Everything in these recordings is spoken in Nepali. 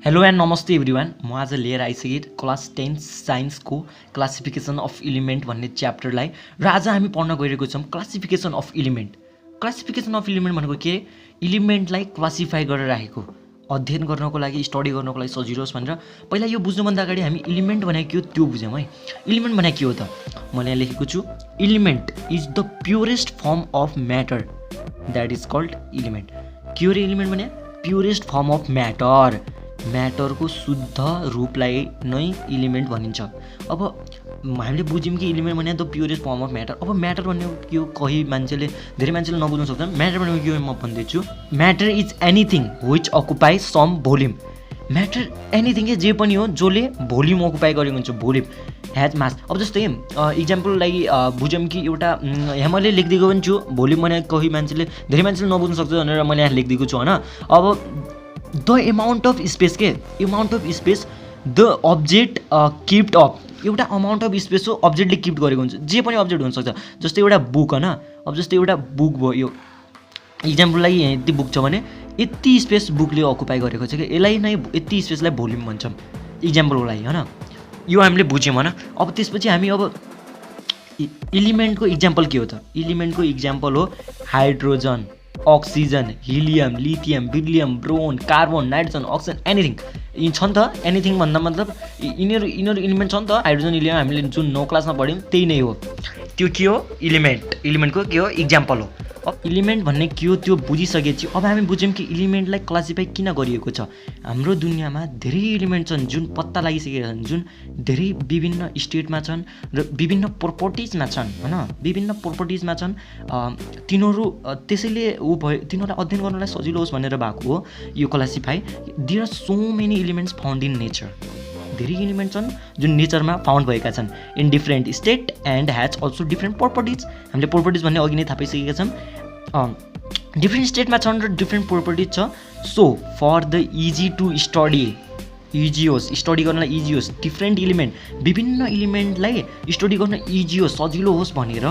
हेलो एन्ड नमस्ते एभ्रिवान। म आज लिएर आइसकेँ क्लास 10 साइन्सको क्लासिफिकेसन अफ इलिमेन्ट भन्ने च्याप्टरलाई। र आज हामी पढ्न गइरहेको छौँ classification of element. Classification of element भनेको के? इलिमेन्टलाई क्लासिफाई गरेर राखेको, अध्ययन गर्नको लागि, स्टडी गर्नको लागि सजिलो होस् भनेर। पहिला यो बुझ्नुभन्दा अगाडि हामी इलिमेन्ट भनेको के हो त्यो बुझौँ है। इलिमेन्ट भनेको के हो त? मैले यहाँ लेखेको छु, element is the purest form of matter that is called element. के हो रे इलिमेन्ट भने? प्योरेस्ट फर्म अफ म्याटर, म्याटरको शुद्ध रूपलाई नै इलिमेन्ट भनिन्छ। अब हामीले बुझ्यौँ कि इलिमेन्ट भने the purest form of matter. अब म्याटर भनेको के हो? धेरै मान्छेले नबुझ्न सक्छन्। म्याटर भनेको के हो म भन्दैछु। Matter is anything which occupy some volume. Matter anything के जे पनि हो जसले भोल्युम अकुपाई गरेको हुन्छ, भोल्युम ह्याज मास। अब जस्तै इक्जाम्पल लागि बुझौँ कि एउटा यहाँ मैले लेखिदिएको पनि छु, भोल्युम भने धेरै मान्छेले नबुझ्न सक्छ भनेर मैले यहाँ लेखिदिएको छु होइन। अब द एमाउन्ट अफ स्पेस के? Amount of space the object kept up. एउटा अमाउन्ट अफ स्पेस हो, अब्जेक्टले किप्ड गरेको हुन्छ। जे पनि अब्जेक्ट हुनसक्छ। जस्तै एउटा बुक होइन, अब जस्तै एउटा बुक भयो, यो इक्जाम्पल लागि यहाँ यति बुक छ भने यति स्पेस बुकले अकुपाई गरेको छ कि यसलाई नै यति स्पेसलाई भोल्युम भन्छौँ इक्जाम्पलको लागि होइन। यो हामीले बुझ्यौँ होइन। अब त्यसपछि हामी अब इलिमेन्टको इक्जाम्पल के हो त? इलिमेन्टको इक्जाम्पल हो hydrogen, oxygen, helium, lithium, beryllium, boron, carbon, nitrogen, oxygen, anything. यी छन् त। एनिथिङ भन्दा मतलब यिनीहरू इलिमेन्ट छन् त। हाइड्रोजन, हिलियम हामीले जुन 9 क्लासमा पढ्यौँ त्यही नै हो। त्यो के हो? इलिमेन्ट। इलिमेन्टको के हो? इक्जाम्पल हो। अब इलिमेन्ट भन्ने के हो त्यो बुझिसकेपछि अब हामी बुझ्यौँ कि इलिमेन्टलाई क्लासिफाई किन गरिएको छ। हाम्रो दुनियाँमा धेरै इलिमेन्ट छन् जुन पत्ता लागिसकेका छन्, जुन धेरै विभिन्न स्टेटमा छन् र विभिन्न प्रोपर्टिजमा छन् होइन। विभिन्न प्रोपर्टिजमा छन् तिनीहरू। त्यसैले तिनीहरूलाई अध्ययन गर्नलाई सजिलो होस् भनेर भएको हो यो classify. There are so many elements found in nature. धेरै इलिमेन्ट छन् जुन नेचरमा फाउन्ड भएका छन् in different state and has also different properties. हामीले प्रोपर्टिज भन्ने अघि नै थाहा पाइसकेका छौँ। डिफ्रेन्ट स्टेटमा छन् र डिफ्रेन्ट प्रोपर्टिज छ। So for the easy to study, easy होस् स्टडी गर्नलाई, इजी होस् डिफ्रेन्ट इलिमेन्ट, विभिन्न इलिमेन्टलाई स्टडी गर्न इजी होस्, सजिलो होस् भनेर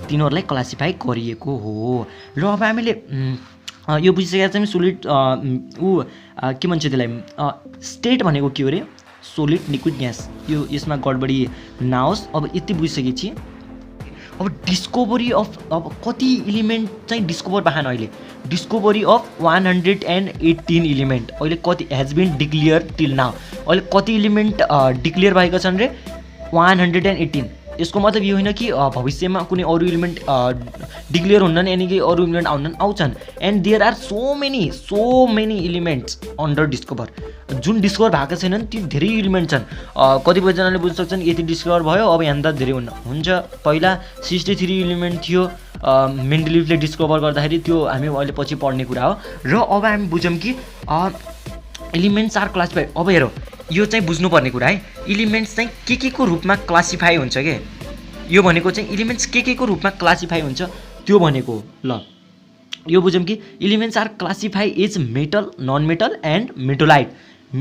तिनीहरूलाई क्लासिफाई गरिएको हो। र अब हामीले यो बुझिसकेका छौँ सोलिड के भन्छ त्यसलाई, स्टेट भनेको के हो रे? Solid, liquid, gas. यो यसमा गडबडी नहोस्। अब यति बुझिसकेपछि अब डिस्कभरी अफ, अब कति इलिमेन्ट चाहिँ डिस्कभर भएन अहिले? डिस्कभरी अफ 118 इलिमेन्ट अहिले कति has been declared till now. अहिले कति इलिमेन्ट डिक्लियर भएका छन् रे? 118। यसको मतलब यो होइन कि भविष्यमा कुनै अरू इलिमेन्ट डिक्लियर हुन्नन्, यानि कि अरू इलिमेन्ट आउँछन्। And there are so many elements under discover. जुन डिस्कभर भएका छैनन् ती धेरै इलिमेन्ट छन्। कतिपयजनाले बुझ्न सक्छन् यति डिस्कभर भयो अब यहाँदा धेरै हुन्छ। पहिला 63 इलिमेन्ट थियो मेन्डलिभले डिस्कभर गर्दाखेरि, त्यो हामी अहिले पछि पढ्ने कुरा हो। र अब हामी बुझौँ कि इलिमेन्ट्स आर क्लासिफाई। अब हेरौँ, यो चाहिँ बुझ्नुपर्ने कुरा है। इलिमेन्ट्स चाहिँ के को रूपमा क्लासिफाई हुन्छ के? यो भनेको चाहिँ इलिमेन्ट्स के को रूपमा क्लासिफाई हुन्छ त्यो भनेको हो। ल यो बुझौँ कि elements are classify as metal, non metal and metalloid.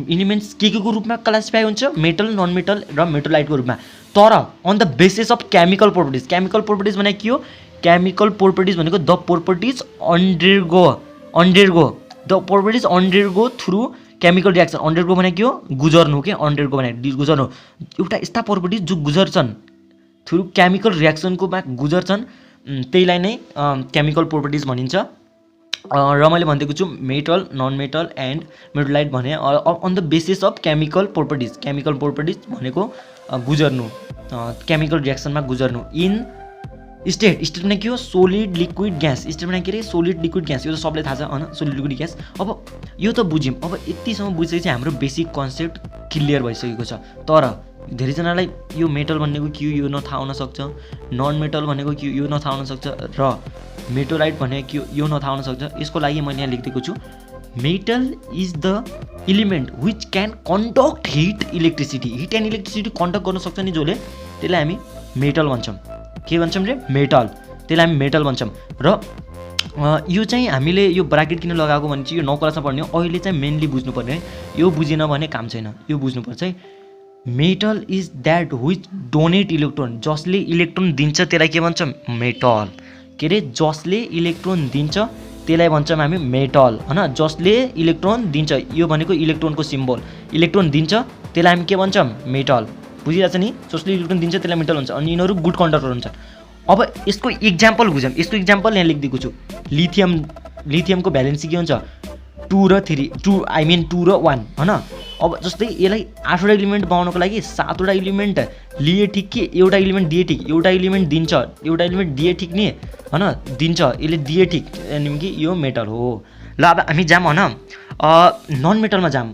Elements के को रूपमा क्लासिफाई हुन्छ? मेटल, नन मेटल र मेटोलाइटको रूपमा। तर on the basis of chemical properties. Chemical properties भने के हो? केमिकल प्रोपर्टिज भनेको the properties undergo through chemical reaction. Undergo भने के हो? गुजर्नु के? अन्डरगो भने गुजर्नु। एउटा यस्ता प्रोपर्टिज जो गुजर्छन् थ्रु केमिकल रियाक्सनकोमा गुजर्छन्, त्यहीलाई नै केमिकल प्रोपर्टिज भनिन्छ। र मैले भनिदिएको छु metal, non metal and metalloid भने on the basis of chemical properties. Chemical properties भनेको गुजर्नु, केमिकल रियाक्सनमा गुजर्नु। इन स्टेट भने के हो? Solid, liquid, gas. स्टेट भने के अरे? Solid, liquid, gas. यो त सबलाई थाहा छ होइन, सोलिड, लिक्विड, ग्यास। अब यो त बुझ्यौँ। अब यतिसम्म बुझेपछि हाम्रो बेसिक कन्सेप्ट क्लियर भइसकेको छ। तर धेरैजनालाई यो मेटल भनेको के हो यो नथाहा हुनसक्छ, नन मेटल भनेको के हो यो नथाहा हुनसक्छ, र मेटोलाइट भनेको के हो यो नथाहा हुनसक्छ। यसको लागि मैले यहाँ लेखिदिएको छु, metal is the element which can conduct heat, electricity. Hit and electricity conduct गर्न सक्छ नि जसले, त्यसलाई हामी मेटल भन्छौँ। के भन्छौँ रे? मेटल। त्यसलाई हामी मेटल भन्छौँ। र यो चाहिँ हामीले यो ब्राकेट किन लगाएको भने चाहिँ यो 9 क्लासमा पढ्ने हो। अहिले चाहिँ मेनली बुझ्नुपर्ने है। यो बुझेन भने काम छैन, यो बुझ्नुपर्छ है। Metal is that which donate electron. जसले इलेक्ट्रोन दिन्छ त्यसलाई के भन्छौँ? मेटल। के अरे? जसले इलेक्ट्रोन दिन्छ त्यसलाई भन्छौँ हामी मेटल हैन, जसले इलेक्ट्रोन दिन्छ। यो भनेको इलेक्ट्रोनको सिम्बल, इलेक्ट्रोन दिन्छ त्यसलाई हामी के भन्छौँ मेटल। बुझिरहेछ नि, जसले इलेक्ट्रोन दिन्छ त्यसलाई मेटल हुन्छ। अनि यिनीहरू गुड कन्डक्टर हुन्छ। अब यसको इक्जाम्पल बुझौँ, यसको इक्जाम्पल यहाँ लेखिदिएको छु। लिथियमको भ्यालेन्सी के हुन्छ 2 र 3, 2 र 1 हैन। अब जस्तै यसलाई 8वटा इलिमेन्ट बनाउनको लागि 7वटा इलिमेन्ट लिए ठिक कि एउटा इलिमेन्ट दिए ठिक। एउटा इलिमेन्ट दिन्छ, एउटा इलिमेन्ट दिए ठिक नि हैन, दिन्छ, यसले दिए ठिक यानि कि यो मेटल हो। ल अब हामी जाम हैन नन मेटलमा जाम।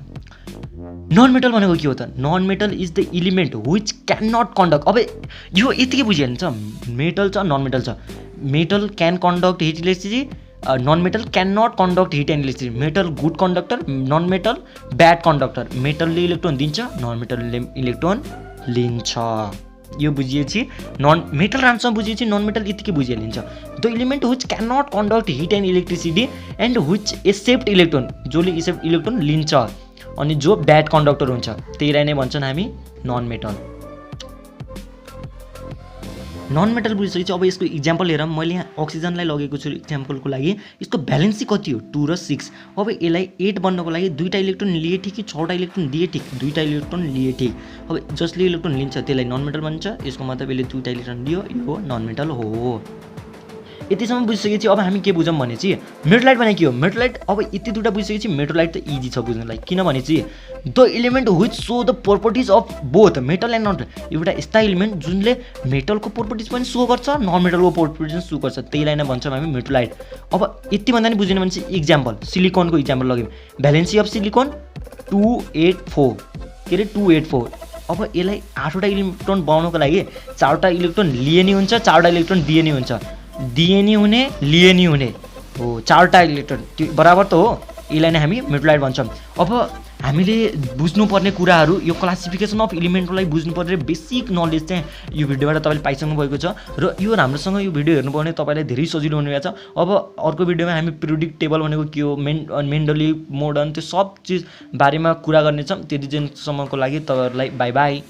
नन मेटल भनेको के हो त? Non metal is the element which can not conduct. अब यो यतिकै बुझिहाल्छ, मेटल छ नन मेटल छ। Metal can conduct heat electricity, non metal can not conduct heat and electricity. Metal good conductor, non metal bad conductor. मेटलले इलेक्ट्रोन दिन्छ, नन मेटलले इलेक्ट्रोन लिन्छ। यो बुझिएपछि नन मेटल राम्रोसँग बुझिएपछि नन मेटल यतिकै बुझिहालिन्छ। The element which can not conduct heat and electricity and which accept electron, जसले एक्सेप्ट इलेक्ट्रोन लिन्छ अनि जो ब्याड कन्डक्टर हुन्छ त्यसलाई नै भन्छन् हामी नन मेटल। नन मेटल बुझिसकेपछि अब यसको इक्जाम्पल हेरौँ। मैले यहाँ अक्सिजनलाई लगेको छु इक्जाम्पलको लागि। यसको भ्यालेन्सी कति हो 2 र 6। अब यसलाई 8 बन्नको लागि 2टा इलेक्ट्रोन लिए ठिक कि 6वटा इलेक्ट्रोन दिए ठिक? 2टा इलेक्ट्रोन लिए ठिक। अब जसले इलेक्ट्रोन लिन्छ त्यसलाई नन मेटल भन्छ। यसको मतलब यसले 2टा इलेक्ट्रोन दियो, यो नन मेटल हो। यतिसम्म बुझिसकेपछि अब हामी के बुझौँ भने चाहिँ मेटलाइट भने के हो। मेटलाइट अब यति दुईवटा बुझिसकेपछि मेटलाइट त इजी छ बुझ्नलाई, किनभने चाहिँ the element which show the properties of both metal and non. एउटा यस्ता इलिमेन्ट जुनले मेटलको प्रोपर्टिज पनि सो गर्छ, नन मेटलको प्रोपर्टिज पनि सो गर्छ, त्यहीलाई नै भन्छौँ हामी मेटलाइट। अब यति भन्दा नि बुझेन भने चाहिँ इक्जाम्पल सिलिकनको इक्जाम्पल लग्यौँ। भ्यालेन्सी अफ सिलिकन 284 के अरे 284। अब यसलाई 8वटा इलेक्ट्रोन बनाउनको लागि 4वटा इलेक्ट्रोन लिए नि हुन्छ, 4वटा इलेक्ट्रोन दिए नि हुन्छ। दिए नि हुने, लिए नि हुने हो, 4वटा इलेक्ट्रोन त्यो बराबर त हो। यसलाई नै हामी मेटलाइट भन्छौँ। अब हामीले बुझ्नुपर्ने कुराहरू यो क्लासिफिकेसन अफ इलिमेन्टको लागि बुझ्नुपर्ने बेसिक नलेज चाहिँ यो भिडियोबाट तपाईँले पाइसक्नु भएको छ र यो राम्रोसँग यो भिडियो हेर्नुभयो भने तपाईँलाई धेरै सजिलो हुनेछ। अब अर्को भिडियोमा हामी पिरियोडिक टेबल भनेको के हो, मेन्डली मोडर्न त्यो सब चिज बारेमा कुरा गर्नेछौँ। त्यति दिनसम्मको लागि तपाईँहरूलाई बाई बाई।